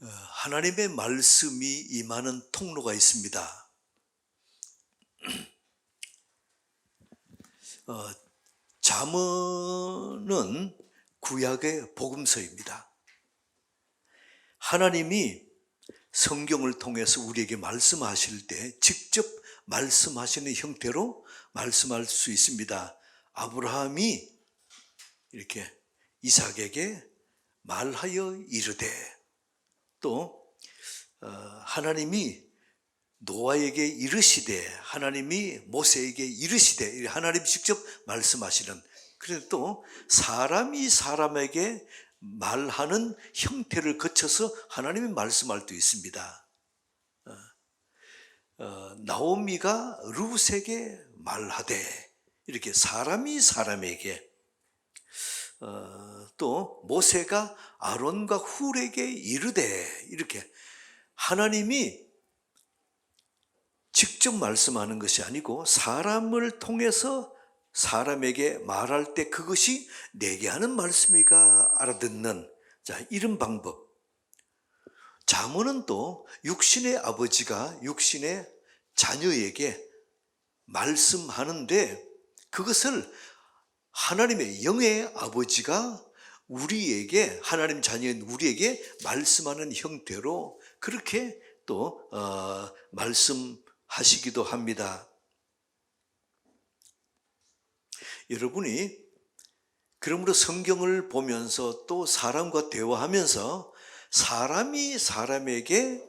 하나님의 말씀이 임하는 통로가 있습니다. 잠언은 구약의 복음서입니다. 하나님이 성경을 통해서 우리에게 말씀하실 때 직접 말씀하시는 형태로 말씀할 수 있습니다. 아브라함이 이렇게 이삭에게 말하여 이르되, 또 하나님이 노아에게 이르시되, 하나님이 모세에게 이르시되, 하나님이 직접 말씀하시는, 그래도 또 사람이 사람에게 말하는 형태를 거쳐서 하나님이 말씀할 수 있습니다. 나오미가 룻에게 말하되, 이렇게 사람이 사람에게, 또 모세가 아론과 훌에게 이르되, 이렇게 하나님이 직접 말씀하는 것이 아니고 사람을 통해서 사람에게 말할 때 그것이 내게 하는 말씀이가 알아듣는, 이런 방법. 잠언은 또 육신의 아버지가 육신의 자녀에게 말씀하는데, 그것을 하나님의 영의 아버지가 우리에게, 하나님 자녀인 우리에게 말씀하는 형태로 그렇게 또 말씀하시기도 합니다. 여러분이 그러므로 성경을 보면서 또 사람과 대화하면서 사람이 사람에게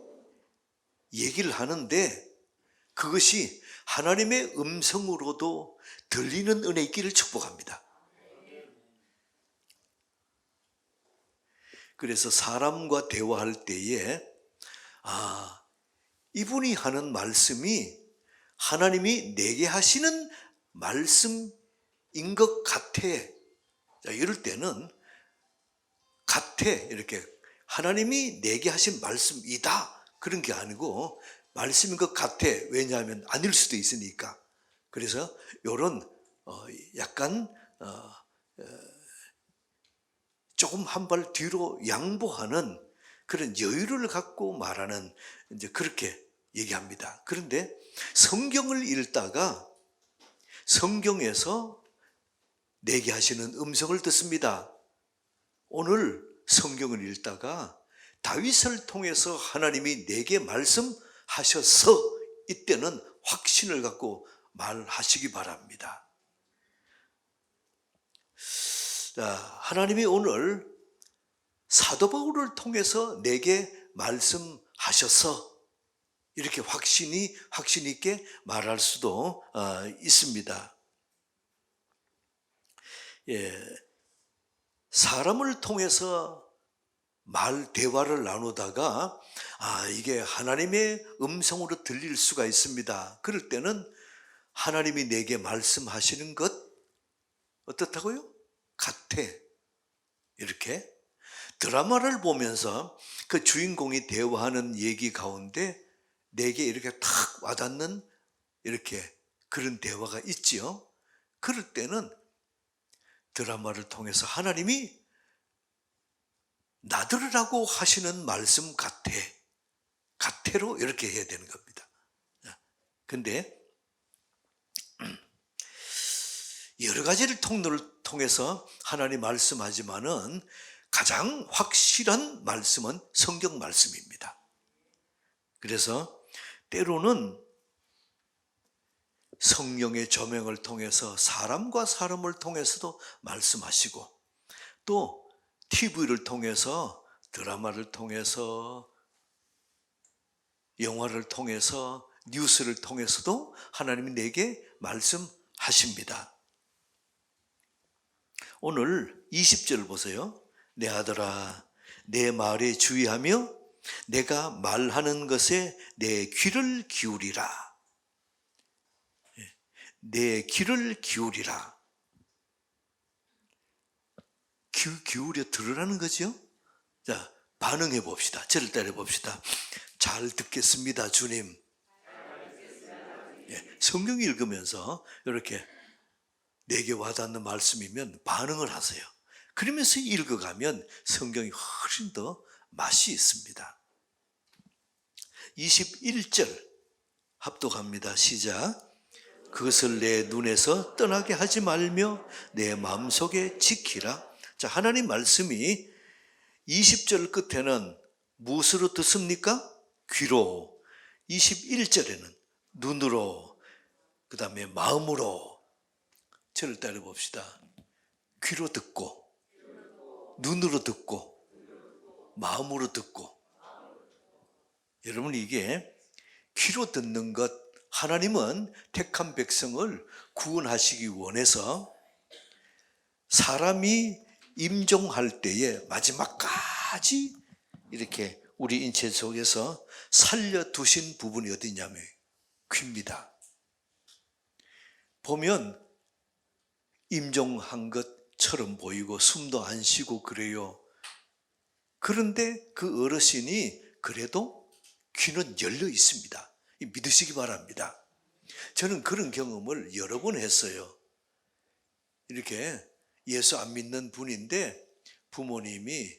얘기를 하는데 그것이 하나님의 음성으로도 들리는 은혜 있기를 축복합니다. 그래서 사람과 대화할 때에 이분이 하는 말씀이 하나님이 내게 하시는 말씀인 것 같아. 이럴 때는 같아, 이렇게 하나님이 내게 하신 말씀이다, 그런 게 아니고 말씀인 것 같아. 왜냐하면 아닐 수도 있으니까. 그래서 이런 약간 조금 한 발 뒤로 양보하는 그런 여유를 갖고 말하는, 이제 그렇게 얘기합니다. 그런데 성경을 읽다가 성경에서 내게 하시는 음성을 듣습니다. 오늘 성경을 읽다가 다윗을 통해서 하나님이 내게 말씀하셔서, 이때는 확신을 갖고 말하시기 바랍니다. 하나님이 오늘 사도 바울을 통해서 내게 말씀하셔서 이렇게 확신 있게 말할 수도 있습니다. 사람을 통해서 대화를 나누다가 이게 하나님의 음성으로 들릴 수가 있습니다. 그럴 때는 하나님이 내게 말씀하시는 것 어떻다고요? 같아. 이렇게 드라마를 보면서 그 주인공이 대화하는 얘기 가운데 내게 이렇게 탁 와닿는 이렇게 그런 대화가 있지요. 그럴 때는 드라마를 통해서 하나님이 나들으라고 하시는 말씀 같아로 이렇게 해야 되는 겁니다. 근데 여러 가지를 통해서 하나님 말씀하지만은 가장 확실한 말씀은 성경 말씀입니다. 그래서 때로는 성령의 조명을 통해서 사람과 사람을 통해서도 말씀하시고, 또 TV를 통해서, 드라마를 통해서, 영화를 통해서, 뉴스를 통해서도 하나님이 내게 말씀하십니다. 오늘 20절 보세요. 내 아들아, 내 말에 주의하며 내가 말하는 것에 내 귀를 기울이라. 내 귀를 기울이라. 귀 기울여 들으라는 거죠. 자, 반응해 봅시다. 저를 따라 봅시다. 잘 듣겠습니다, 주님. 성경 읽으면서 이렇게 내게 와닿는 말씀이면 반응을 하세요. 그러면서 읽어가면 성경이 훨씬 더 맛이 있습니다. 21절 합독합니다. 시작. 그것을 내 눈에서 떠나게 하지 말며 내 마음속에 지키라. 자, 하나님 말씀이 20절 끝에는 무엇으로 듣습니까? 귀로. 21절에는 눈으로, 그 다음에 마음으로. 저를 따라 봅시다. 귀로 듣고, 눈으로 듣고, 마음으로 듣고. 여러분, 이게 귀로 듣는 것, 하나님은 택한 백성을 구원하시기 원해서 사람이 임종할 때에 마지막까지 이렇게 우리 인체 속에서 살려두신 부분이 어디냐면 귀입니다. 보면 임종한 것처럼 보이고 숨도 안 쉬고 그래요. 그런데 그 어르신이 그래도 귀는 열려 있습니다. 믿으시기 바랍니다. 저는 그런 경험을 여러 번 했어요. 이렇게 예수 안 믿는 분인데 부모님이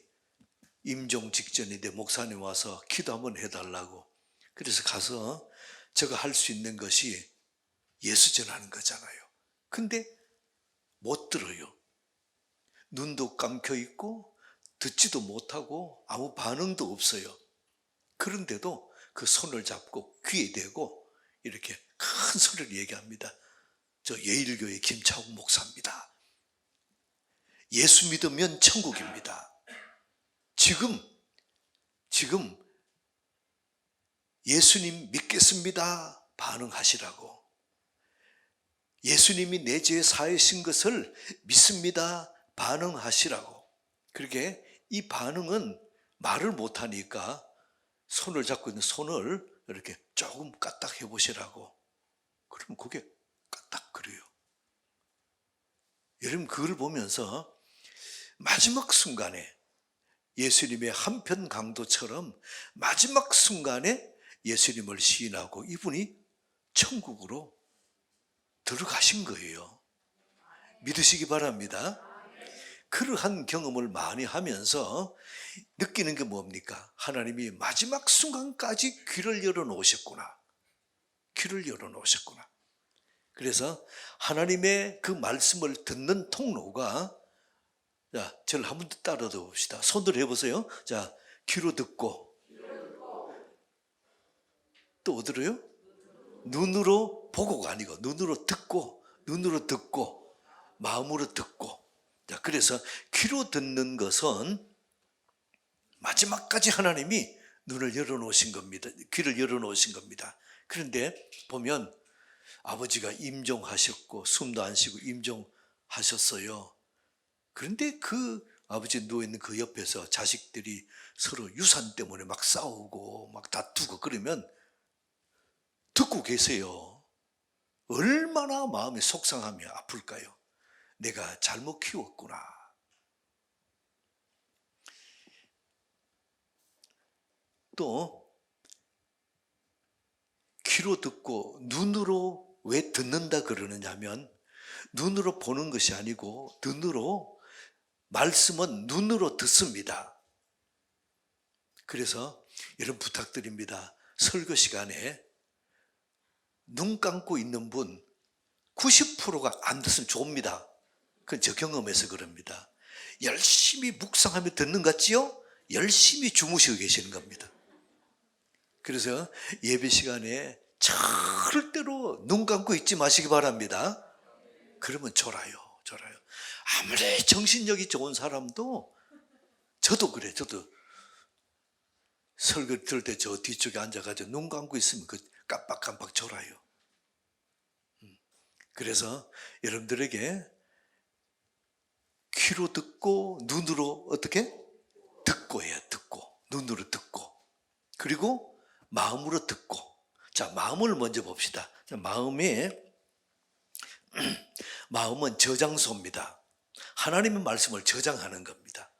임종 직전인데 목사님 와서 기도 한번 해달라고. 그래서 가서 제가 할 수 있는 것이 예수 전하는 거잖아요. 근데 못 들어요. 눈도 감겨 있고 듣지도 못하고 아무 반응도 없어요. 그런데도 그 손을 잡고 귀에 대고 이렇게 큰 소리를 얘기합니다. 저 예일교회 김차욱 목사입니다. 예수 믿으면 천국입니다. 지금 예수님 믿겠습니다. 반응하시라고. 예수님이 내 죄 사하신 것을 믿습니다. 반응하시라고. 그렇게 이 반응은 말을 못하니까 손을 잡고 있는 손을 이렇게 조금 까딱 해보시라고. 그러면 그게 까딱 그래요. 여러분, 그걸 보면서 마지막 순간에 예수님의 한편 강도처럼 마지막 순간에 예수님을 시인하고 이분이 천국으로 들어가신 거예요. 믿으시기 바랍니다. 그러한 경험을 많이 하면서 느끼는 게 뭡니까? 하나님이 마지막 순간까지 귀를 열어놓으셨구나. 귀를 열어놓으셨구나. 그래서 하나님의 그 말씀을 듣는 통로가, 자, 저를 한 번 더 따라 봅시다. 손으로 해보세요. 자, 귀로 듣고, 또 어디로요? 눈으로 보고가 아니고 눈으로 듣고, 마음으로 듣고. 자, 그래서 귀로 듣는 것은 마지막까지 하나님이 눈을 열어놓으신 겁니다. 귀를 열어놓으신 겁니다. 그런데 보면 아버지가 임종하셨고 숨도 안 쉬고 임종하셨어요. 그런데 그 아버지 누워있는 그 옆에서 자식들이 서로 유산 때문에 막 싸우고 막 다투고 그러면 듣고 계세요. 얼마나 마음이 속상하며 아플까요? 내가 잘못 키웠구나. 또 귀로 듣고 눈으로 왜 듣는다 그러느냐면 눈으로 보는 것이 아니고 눈으로, 말씀은 눈으로 듣습니다. 그래서 여러분 부탁드립니다. 설교 시간에 눈 감고 있는 분 90%가 안 듣으면 좋습니다. 그건 저 경험에서 그럽니다. 열심히 묵상하며 듣는 것 같지요? 열심히 주무시고 계시는 겁니다. 그래서 예배 시간에 절대로 눈 감고 있지 마시기 바랍니다. 그러면 졸아요. 아무리 정신력이 좋은 사람도, 저도 그래. 저도 설교 들을 때 저 뒤쪽에 앉아가지고 눈 감고 있으면 그 깜빡깜빡 졸아요. 그래서 여러분들에게 귀로 듣고 눈으로 어떻게? 듣고 해요. 듣고. 눈으로 듣고. 그리고 마음으로 듣고. 자, 마음을 먼저 봅시다. 자, 마음은 저장소입니다. 하나님의 말씀을 저장하는 겁니다.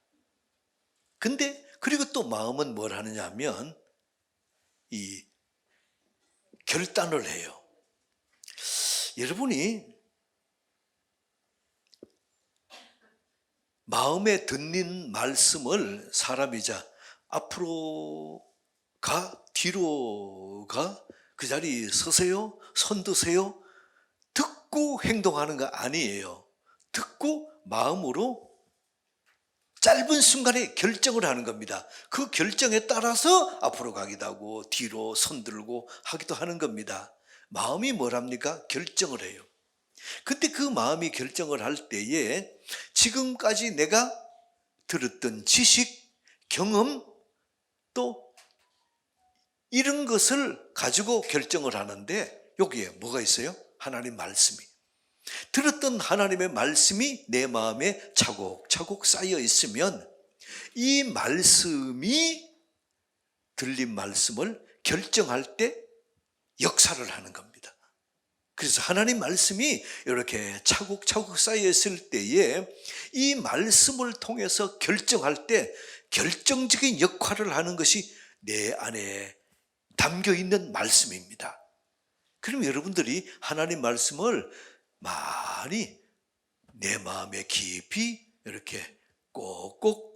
근데 그리고 또 마음은 뭘 하느냐 하면 이 결단을 해요. 여러분이 마음에 듣는 말씀을 사람이자 앞으로 가 뒤로 가? 그 자리에 서세요? 손 드세요? 듣고 행동하는 거 아니에요. 듣고 마음으로 짧은 순간에 결정을 하는 겁니다. 그 결정에 따라서 앞으로 가기도 하고 뒤로 손 들고 하기도 하는 겁니다. 마음이 뭐랍니까? 결정을 해요. 근데 그 마음이 결정을 할 때에 지금까지 내가 들었던 지식, 경험, 또 이런 것을 가지고 결정을 하는데 여기에 뭐가 있어요? 하나님 말씀이. 들었던 하나님의 말씀이 내 마음에 차곡차곡 쌓여 있으면 이 말씀이 들린 말씀을 결정할 때 역사를 하는 겁니다. 그래서 하나님 말씀이 이렇게 차곡차곡 쌓여 있을 때에 이 말씀을 통해서 결정할 때 결정적인 역할을 하는 것이 내 안에 담겨 있는 말씀입니다. 그럼 여러분들이 하나님 말씀을 많이 내 마음에 깊이 이렇게 꼭꼭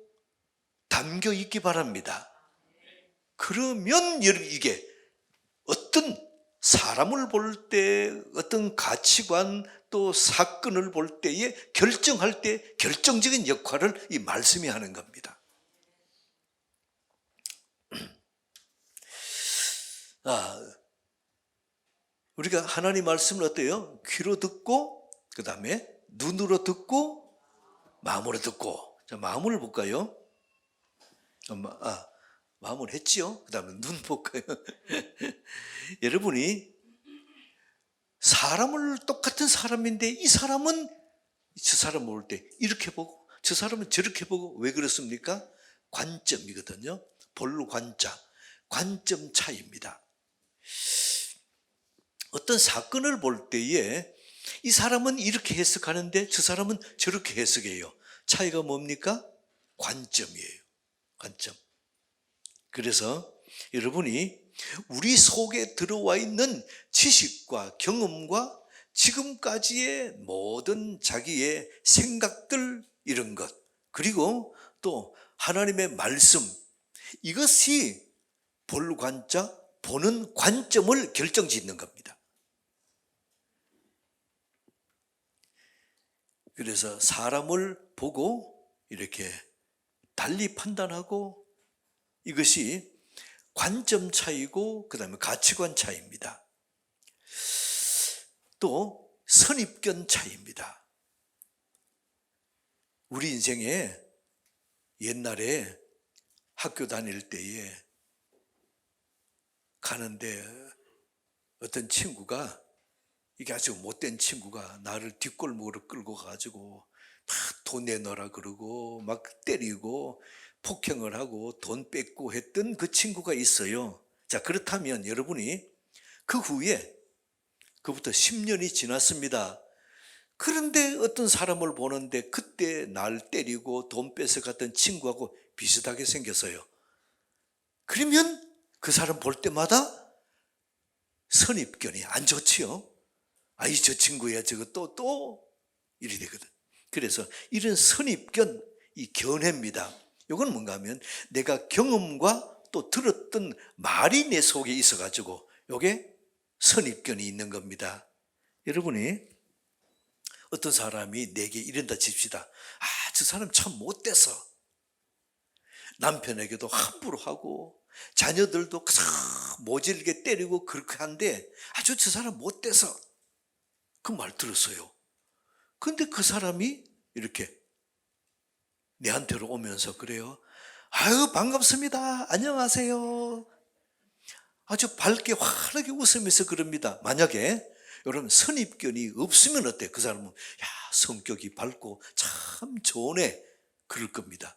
담겨 있기 바랍니다. 그러면 여러분 이게 어떤 사람을 볼 때, 어떤 가치관 또 사건을 볼 때에 결정할 때 결정적인 역할을 이 말씀이 하는 겁니다. 우리가 하나님 말씀을 어때요? 귀로 듣고, 그 다음에 눈으로 듣고, 마음으로 듣고. 자, 마음을 볼까요? 마음을 했지요? 그 다음에 눈 볼까요? 여러분이 사람을 똑같은 사람인데 이 사람은 저 사람 볼 때 이렇게 보고 저 사람은 저렇게 보고 왜 그렇습니까? 관점이거든요. 볼로 관점 차이입니다. 어떤 사건을 볼 때에 이 사람은 이렇게 해석하는데 저 사람은 저렇게 해석해요. 차이가 뭡니까? 관점이에요. 관점. 그래서 여러분이 우리 속에 들어와 있는 지식과 경험과 지금까지의 모든 자기의 생각들 이런 것 그리고 또 하나님의 말씀 이것이 볼 관자 보는 관점을 결정짓는 겁니다. 그래서 사람을 보고 이렇게 달리 판단하고 이것이 관점 차이고 그 다음에 가치관 차이입니다. 또 선입견 차이입니다. 우리 인생에 옛날에 학교 다닐 때에 가는데 어떤 친구가 이게 아주 못된 친구가 나를 뒷골목으로 끌고 가가지고 막 돈 내놔라 그러고 막 때리고 폭행을 하고 돈 뺏고 했던 그 친구가 있어요. 자, 그렇다면 여러분이 그 후에 그부터 10년이 지났습니다. 그런데 어떤 사람을 보는데 그때 날 때리고 돈 뺏어갔던 친구하고 비슷하게 생겼어요. 그러면 그 사람 볼 때마다 선입견이 안 좋지요. 아이 저 친구야 저거 또 이리 되거든. 그래서 이런 선입견 이 견해입니다. 이건 뭔가 하면 내가 경험과 또 들었던 말이 내 속에 있어가지고 이게 선입견이 있는 겁니다. 여러분이 어떤 사람이 내게 이런다 칩시다. 저 사람 참 못돼서 남편에게도 함부로 하고 자녀들도 모질게 때리고 그렇게 한데 아주 저 사람 못돼서 그 말 들었어요. 근데 그 사람이 이렇게 내한테로 오면서 그래요. 아유 반갑습니다. 안녕하세요. 아주 밝게 환하게 웃으면서 그럽니다. 만약에 여러분 선입견이 없으면 어때? 그 사람은 성격이 밝고 참 좋네 그럴 겁니다.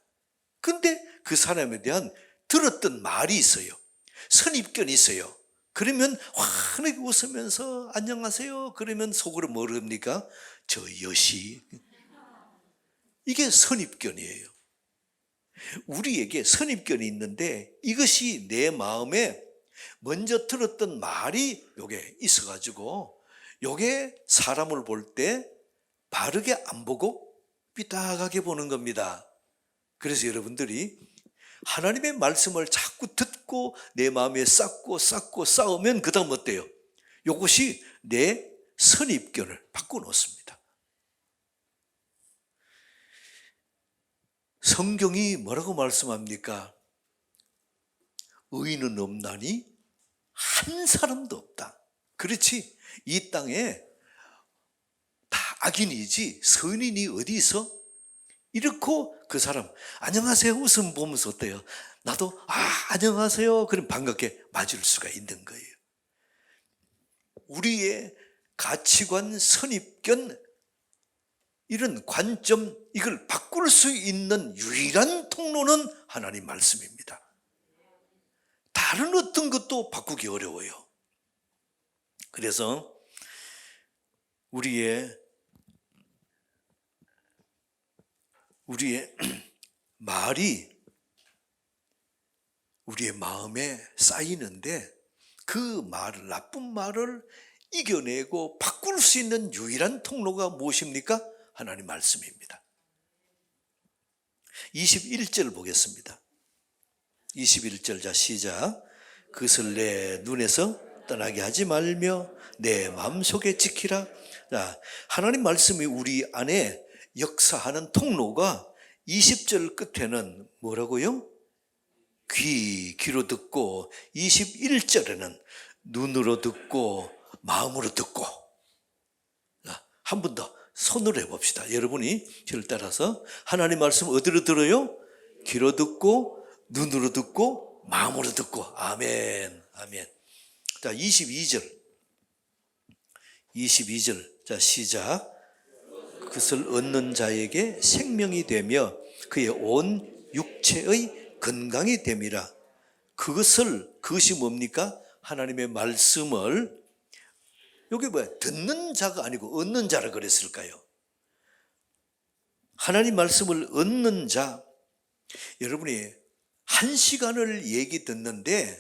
근데 그 사람에 대한 들었던 말이 있어요. 선입견이 있어요. 그러면 환하게 웃으면서 안녕하세요. 그러면 속으로 뭘 합니까? 저 여시. 이게 선입견이에요. 우리에게 선입견이 있는데 이것이 내 마음에 먼저 들었던 말이 요게 있어가지고 요게 사람을 볼 때 바르게 안 보고 삐딱하게 보는 겁니다. 그래서 여러분들이 하나님의 말씀을 자꾸 듣고 내 마음에 쌓고 쌓으면 그 다음 어때요? 이것이 내 선입견을 바꿔놓습니다. 성경이 뭐라고 말씀합니까? 의인은 없나니 한 사람도 없다. 그렇지, 이 땅에 다 악인이지 선인이 어디 있어? 이렇고 그 사람 안녕하세요 웃음 보면서 어때요? 나도 안녕하세요 그럼 반갑게 맞을 수가 있는 거예요. 우리의 가치관, 선입견, 이런 관점, 이걸 바꿀 수 있는 유일한 통로는 하나님 말씀입니다. 다른 어떤 것도 바꾸기 어려워요. 그래서 우리의 말이 우리의 마음에 쌓이는데 그 말을, 나쁜 말을 이겨내고 바꿀 수 있는 유일한 통로가 무엇입니까? 하나님 말씀입니다. 21절 보겠습니다. 21절, 자 시작. 그것을 내 눈에서 떠나게 하지 말며 내 마음속에 지키라. 자, 하나님 말씀이 우리 안에 역사하는 통로가 20절 끝에는 뭐라고요? 귀로 듣고 21절에는 눈으로 듣고 마음으로 듣고. 한 번 더 손으로 해봅시다. 여러분이 저를 따라서 하나님 말씀 어디로 들어요? 귀로 듣고 눈으로 듣고 마음으로 듣고. 아멘, 아멘. 자 22절 자 시작. 그것을 얻는 자에게 생명이 되며 그의 온 육체의 건강이 됨이라. 그것이 뭡니까? 하나님의 말씀을, 여기 뭐야? 듣는 자가 아니고 얻는 자라 그랬을까요? 하나님 말씀을 얻는 자. 여러분이 1시간을 얘기 듣는데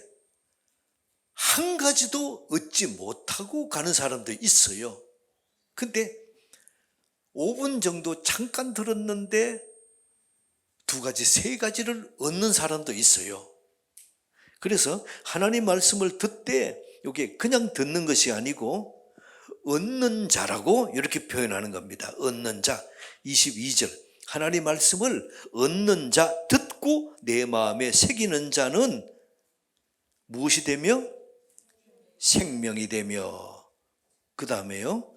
한 가지도 얻지 못하고 가는 사람도 있어요. 근데 5분 정도 잠깐 들었는데 2가지, 3가지를 얻는 사람도 있어요. 그래서 하나님 말씀을 듣되 이게 그냥 듣는 것이 아니고 얻는 자라고 이렇게 표현하는 겁니다. 얻는 자. 22절. 하나님 말씀을 얻는 자, 듣고 내 마음에 새기는 자는 무엇이 되며? 생명이 되며, 그 다음에요,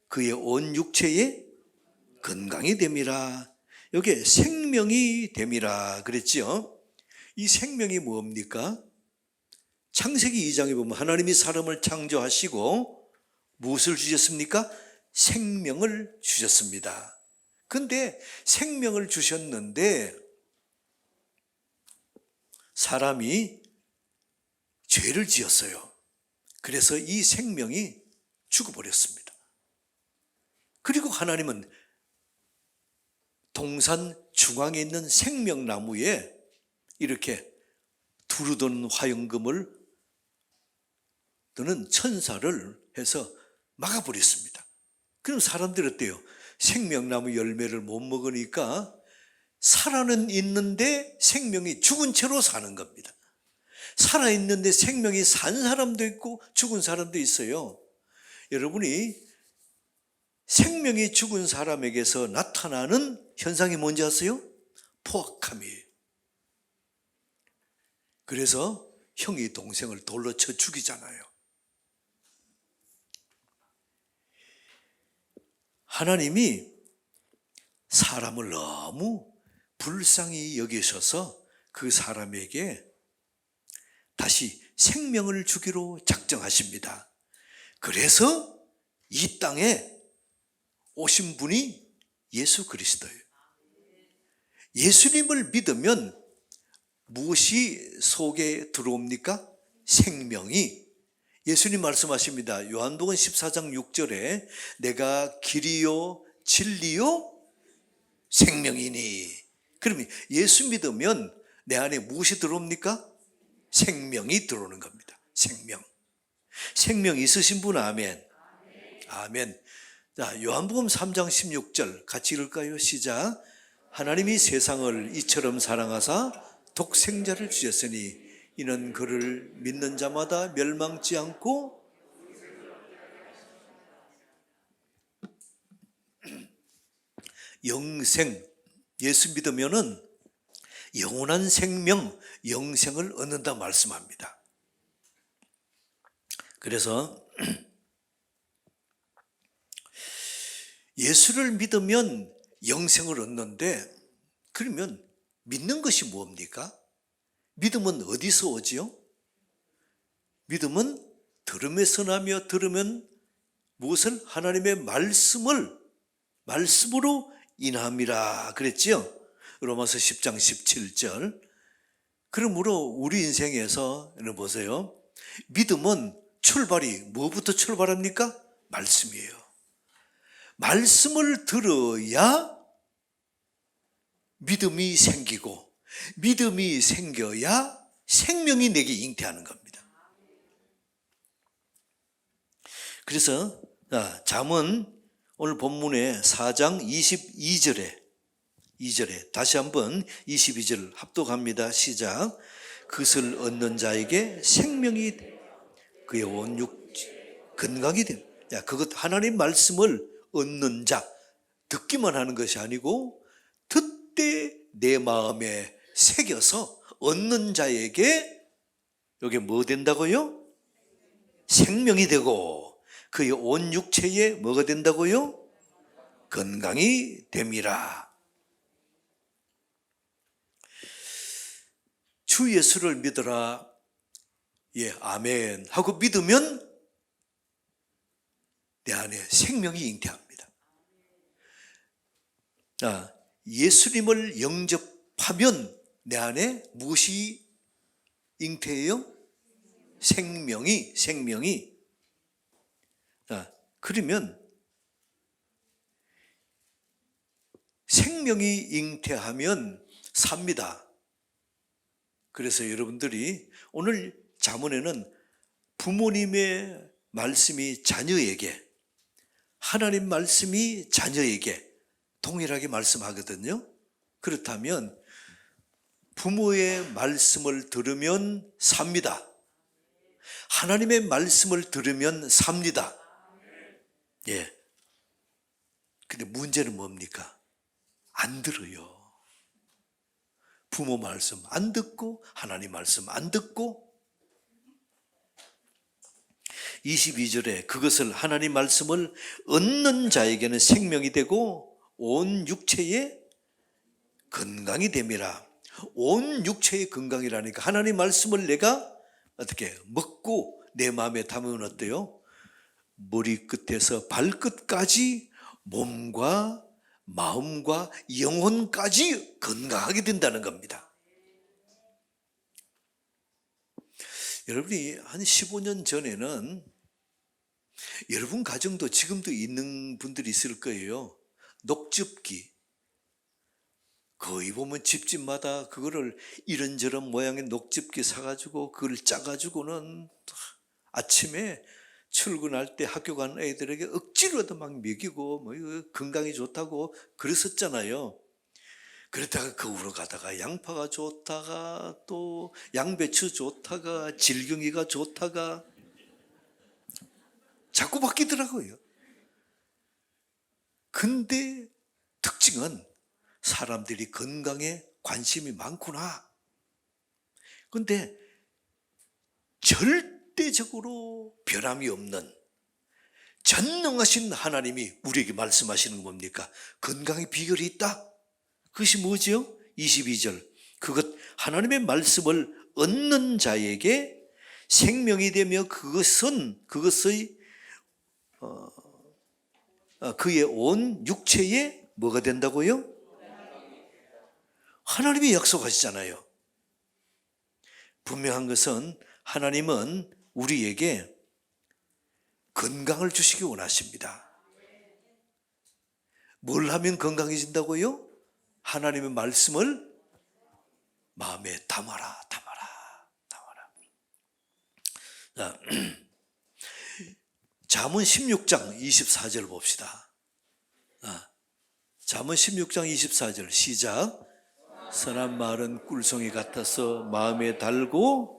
그의 온 육체에 건강이 됨이라. 여기에 생명이 됨이라 그랬죠. 이 생명이 뭡니까? 창세기 2장에 보면 하나님이 사람을 창조하시고 무엇을 주셨습니까? 생명을 주셨습니다. 근데 생명을 주셨는데 사람이 죄를 지었어요. 그래서 이 생명이 죽어버렸습니다. 그리고 하나님은 동산 중앙에 있는 생명나무에 이렇게 두루도는 화영금을 또는 천사를 해서 막아버렸습니다. 그럼 사람들이 어때요? 생명나무 열매를 못 먹으니까 살아는 있는데 생명이 죽은 채로 사는 겁니다. 살아있는데 생명이 산 사람도 있고 죽은 사람도 있어요. 여러분이 생명이 죽은 사람에게서 나타나는 현상이 뭔지 아세요? 포악함이에요. 그래서 형이 동생을 돌로 쳐 죽이잖아요. 하나님이 사람을 너무 불쌍히 여기셔서 그 사람에게 다시 생명을 주기로 작정하십니다. 그래서 이 땅에 오신 분이 예수 그리스도예요. 예수님을 믿으면 무엇이 속에 들어옵니까? 생명이. 예수님 말씀하십니다. 요한복음 14장 6절에 내가 길이요 진리요 생명이니. 그러면 예수 믿으면 내 안에 무엇이 들어옵니까? 생명이 들어오는 겁니다. 생명 있으신 분 아멘. 아멘. 자, 요한복음 3장 16절 같이 읽을까요? 시작. 하나님이 세상을 이처럼 사랑하사 독생자를 주셨으니 이는 그를 믿는 자마다 멸망치 않고 영생, 예수 믿으면은 영원한 생명, 영생을 얻는다 말씀합니다. 그래서 예수를 믿으면 영생을 얻는데, 그러면 믿는 것이 뭡니까? 믿음은 어디서 오지요? 믿음은 들음에서 나며, 들으면 무엇을? 하나님의 말씀으로 인함이라 그랬지요. 로마서 10장 17절. 그러므로 우리 인생에서 보세요. 믿음은 출발이 뭐부터 출발합니까? 말씀이에요. 말씀을 들어야 믿음이 생기고, 믿음이 생겨야 생명이 내게 잉태하는 겁니다. 그래서 잠언 오늘 본문의 4장 22절에 다시 한번 22절 합독합니다. 시작. 그것을 얻는 자에게 생명이 그의 온 육체 건강이 됩니다. 그것 하나님 말씀을 얻는 자, 듣기만 하는 것이 아니고 듣되 내 마음에 새겨서 얻는 자에게 이게 뭐 된다고요? 생명이 되고 그의 온 육체에 뭐가 된다고요? 건강이 됨이라. 주 예수를 믿어라. 예, 아멘 하고 믿으면 내 안에 생명이 잉태합니다. 예수님을 영접하면 내 안에 무엇이 잉태해요? 생명이. 그러면 생명이 잉태하면 삽니다. 그래서 여러분들이 오늘 잠언에는 부모님의 말씀이 자녀에게, 하나님 말씀이 자녀에게 동일하게 말씀하거든요. 그렇다면 부모의 말씀을 들으면 삽니다. 하나님의 말씀을 들으면 삽니다. 예. 근데 문제는 뭡니까? 안 들어요. 부모 말씀 안 듣고, 하나님 말씀 안 듣고. 22절에 그것을 하나님 말씀을 얻는 자에게는 생명이 되고 온 육체에 건강이 됨이라. 온 육체의 건강이라니까 하나님 말씀을 내가 어떻게 먹고 내 마음에 담으면 어때요? 머리끝에서 발끝까지 몸과 마음과 영혼까지 건강하게 된다는 겁니다. 여러분이 한 15년 전에는 여러분 가정도 지금도 있는 분들이 있을 거예요. 녹즙기. 거의 보면 집집마다 그거를 이런저런 모양의 녹즙기 사가지고 그걸 짜가지고는 아침에 출근할 때 학교 가는 애들에게 억지로도 막 먹이고 뭐 건강이 좋다고 그랬었잖아요. 그러다가 거울로 가다가 양파가 좋다가 또 양배추 좋다가 질경이가 좋다가 자꾸 바뀌더라고요. 근데 특징은 사람들이 건강에 관심이 많구나. 근데 절대적으로 변함이 없는 전능하신 하나님이 우리에게 말씀하시는 건 뭡니까? 건강의 비결이 있다. 그것이 뭐지요? 22절. 그것 하나님의 말씀을 얻는 자에게 생명이 되며 그것의 그의 온 육체에 뭐가 된다고요? 하나님이 약속하시잖아요. 분명한 것은 하나님은 우리에게 건강을 주시기 원하십니다. 뭘 하면 건강해진다고요? 하나님의 말씀을 마음에 담아라. 자, 잠언 16장 24절 봅시다. 잠언 16장 24절 시작. 선한 말은 꿀송이 같아서 마음에 달고,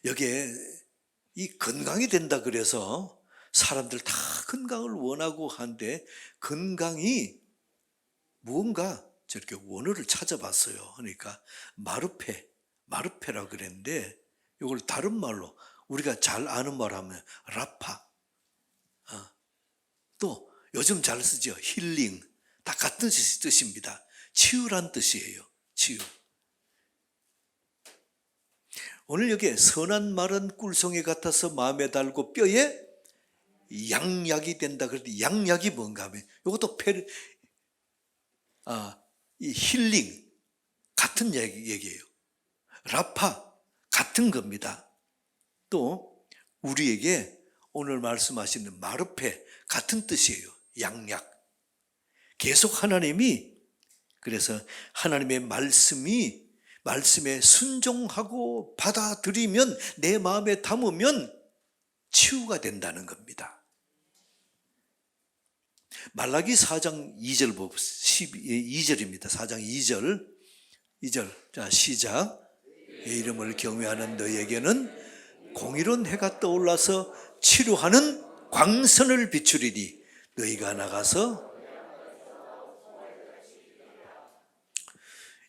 여기에 이 건강이 된다 그래서 사람들 다 건강을 원하고 한데, 건강이 무언가 저렇게 원어를 찾아봤어요. 그러니까 마르페라고 그랬는데, 이걸 다른 말로 우리가 잘 아는 말 하면 라파, 또 요즘 잘 쓰죠. 힐링. 다 같은 뜻입니다. 치유란 뜻이에요. 치유. 오늘 여기에 선한 말은 꿀송이 같아서 마음에 달고 뼈에 양약이 된다. 그런데 양약이 뭔가 하면 이것도 이 힐링 같은 얘기예요. 라파 같은 겁니다. 또 우리에게 오늘 말씀하시는 마르페 같은 뜻이에요. 양약. 계속 하나님이, 그래서 하나님의 말씀에 순종하고 받아들이면, 내 마음에 담으면 치유가 된다는 겁니다. 말라기 4장 2절 2절입니다. 4장 2절. 자, 시작. 내 이름을 경외하는 너희에게는 공의로운 해가 떠올라서 치료하는 광선을 비추리니 너희가 나가서,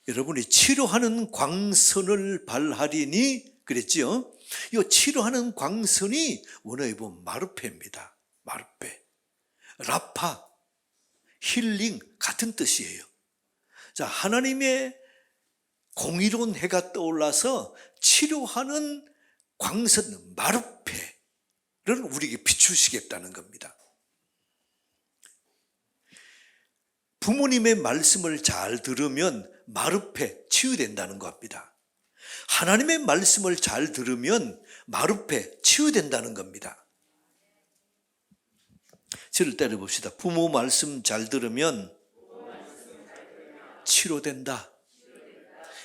여러분이 치료하는 광선을 발하리니 그랬지요. 이 치료하는 광선이 원어에 보면 마르페입니다. 마르페. 라파, 힐링 같은 뜻이에요. 자, 하나님의 공의로운 해가 떠올라서 치료하는 광선 마르페를 우리에게 비추시겠다는 겁니다. 부모님의 말씀을 잘 들으면 마르페, 치유된다는 겁니다. 하나님의 말씀을 잘 들으면 마르페, 치유된다는 겁니다. 저를 때려봅시다. 부모 말씀 잘 들으면 치료된다.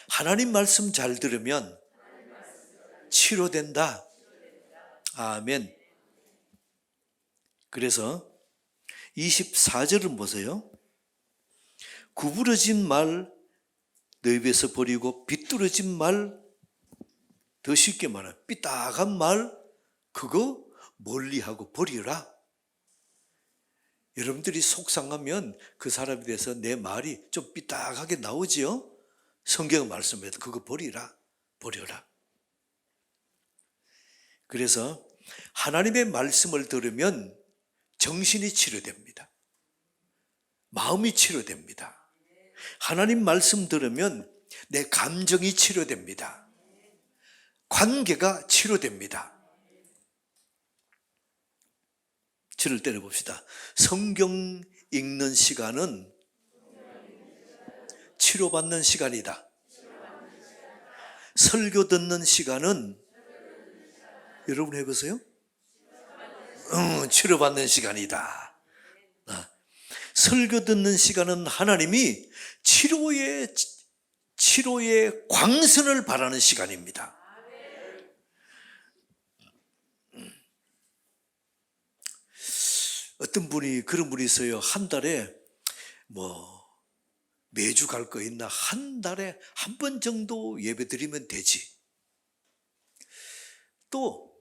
하나님 말씀 잘 들으면 치료된다. 아멘. 그래서 24절은 보세요. 구부러진 말 너희 입에서 버리고 비뚤어진 말, 더 쉽게 말하면 삐딱한 말, 그거 멀리하고 버리라. 여러분들이 속상하면 그 사람에 대해서 내 말이 좀 삐딱하게 나오지요. 성경 말씀에 그거 버려라. 그래서 하나님의 말씀을 들으면 정신이 치료됩니다. 마음이 치료됩니다. 하나님 말씀 들으면 내 감정이 치료됩니다. 관계가 치료됩니다. 저를 때려봅시다. 성경 읽는 시간은 치료받는 시간이다. 설교 듣는 시간은, 여러분 해보세요. 치료받는 시간이다. 설교 듣는 시간은 하나님이 치료의 광선을 바라는 시간입니다. 어떤 분이, 그런 분이 있어요. 한 달에 매주 갈 거 있나? 한 달에 한 번 정도 예배 드리면 되지. 또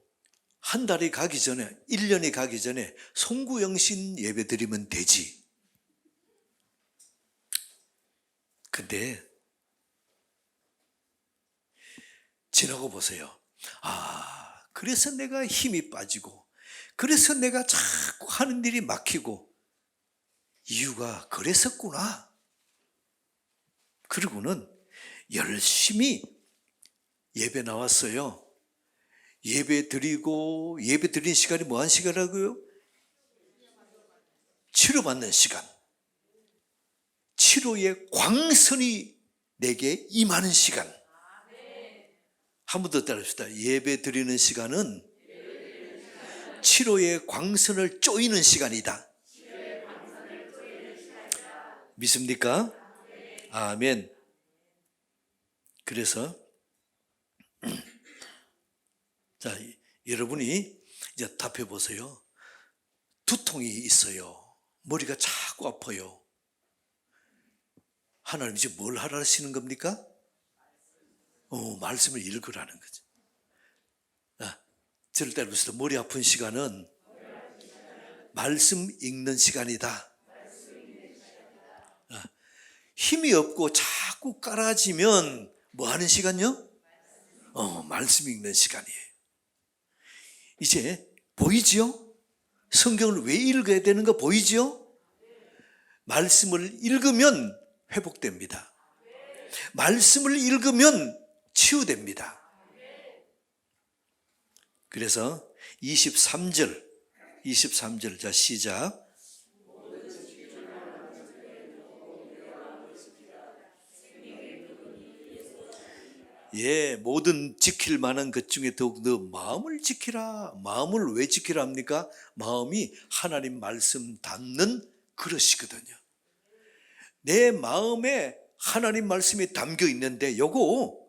한 달이 가기 전에, 1년이 가기 전에 송구영신 예배 드리면 되지. 근데 지나고 보세요. 그래서 내가 힘이 빠지고, 그래서 내가 자꾸 하는 일이 막히고, 이유가 그랬었구나. 그리고는 열심히 예배 나왔어요. 예배 드리고, 예배 드리는 시간이 뭐한 시간이라고요? 치료받는 시간. 치료의 광선이 내게 임하는 시간. 한 번 더 따라합시다. 예배 드리는 시간은 치료의 광선을 쪼이는 시간이다. 믿습니까? 아멘. 그래서 자, 여러분이 이제 답해 보세요. 두통이 있어요. 머리가 자꾸 아파요. 하나님 지금 뭘 하라시는 겁니까? 말씀을 읽으라는 거죠. 저를 따라서 머리 아픈 시간은 말씀 읽는 시간이다. 힘이 없고 자꾸 깔아지면 뭐 하는 시간요? 말씀 읽는 시간이에요. 이제 보이지요? 성경을 왜 읽어야 되는가 보이지요? 말씀을 읽으면 회복됩니다. 말씀을 읽으면 치유됩니다. 그래서 23절 자 시작. 모든 지킬 만한 것 중에 더욱 너 마음을 지키라. 마음을 왜 지키라 합니까? 마음이 하나님 말씀 담는 그릇이거든요. 내 마음에 하나님 말씀이 담겨 있는데 요거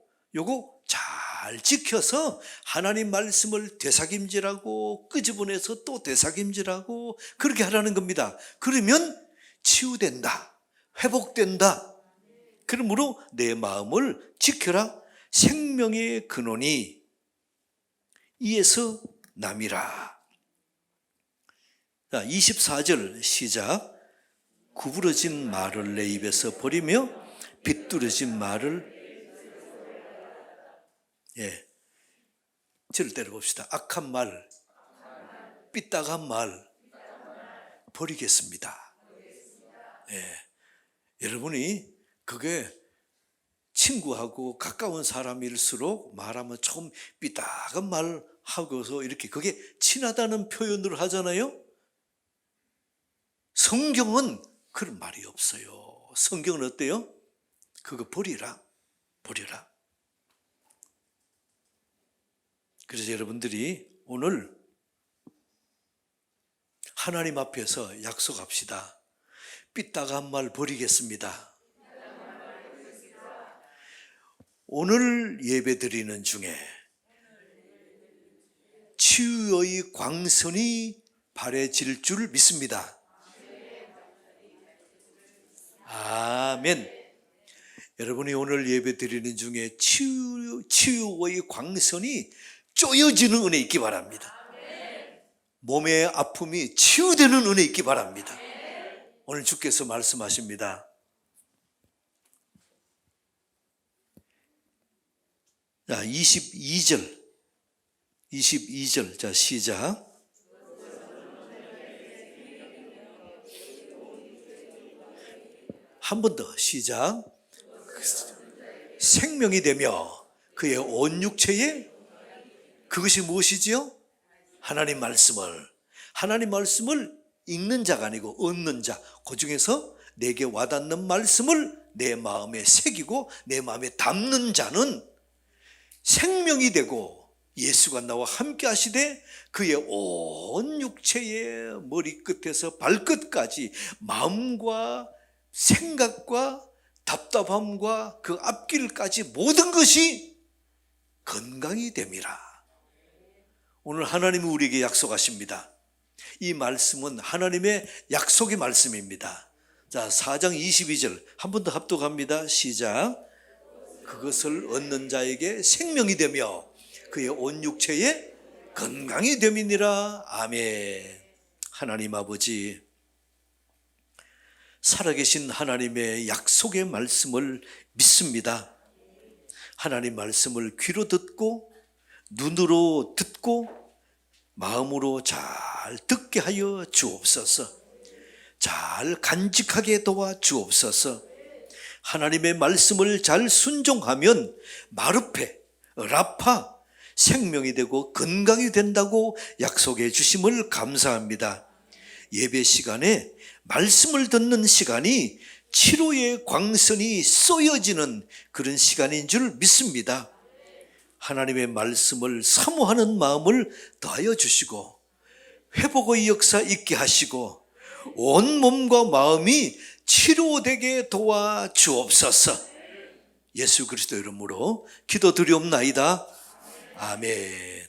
잘 지켜서 하나님 말씀을 되새김질하고 끄집어내서 또 되새김질하고 그렇게 하라는 겁니다. 그러면 치유된다. 회복된다. 그러므로 내 마음을 지켜라. 생명의 근원이 이에서 남이라. 자, 24절 시작. 구부러진 말을 내 입에서 버리며 비뚤어진 말을 저를 때려봅시다. 악한 말, 삐딱한 말 버리겠습니다. 여러분이 그게 친구하고 가까운 사람일수록 말하면 좀 삐딱한 말 하고서 이렇게 그게 친하다는 표현을 하잖아요. 성경은 그런 말이 없어요. 성경은 어때요? 그거 버리라. 그래서 여러분들이 오늘 하나님 앞에서 약속합시다. 삐딱한 말 버리겠습니다. 오늘 예배 드리는 중에 치유의 광선이 발해질 줄 믿습니다. 아멘. 여러분이 오늘 예배 드리는 중에 치유의 광선이 쪼여지는 은혜 있기 바랍니다. 몸의 아픔이 치유되는 은혜 있기 바랍니다. 오늘 주께서 말씀하십니다. 자, 22절 자 시작. 한 번 더 시작. 생명이 되며 그의 온 육체에 그것이 무엇이지요? 하나님 말씀을 읽는 자가 아니고 얻는 자, 그 중에서 내게 와닿는 말씀을 내 마음에 새기고 내 마음에 담는 자는 생명이 되고 예수가 나와 함께 하시되 그의 온 육체의 머리끝에서 발끝까지 마음과 생각과 답답함과 그 앞길까지 모든 것이 건강이 됨이라. 오늘 하나님이 우리에게 약속하십니다. 이 말씀은 하나님의 약속의 말씀입니다. 자, 4장 22절 한 번 더 합독합니다. 시작. 그것을 얻는 자에게 생명이 되며 그의 온 육체에 건강이 됨이니라. 아멘. 하나님 아버지, 살아계신 하나님의 약속의 말씀을 믿습니다. 하나님 말씀을 귀로 듣고 눈으로 듣고 마음으로 잘 듣게 하여 주옵소서. 잘 간직하게 도와 주옵소서. 하나님의 말씀을 잘 순종하면 마르페, 라파, 생명이 되고 건강이 된다고 약속해 주심을 감사합니다. 예배 시간에 말씀을 듣는 시간이 치료의 광선이 쏘여지는 그런 시간인 줄 믿습니다. 하나님의 말씀을 사모하는 마음을 더하여 주시고 회복의 역사 있게 하시고 온 몸과 마음이 치료되게 도와 주옵소서. 예수 그리스도 이름으로 기도드리옵나이다. 아멘.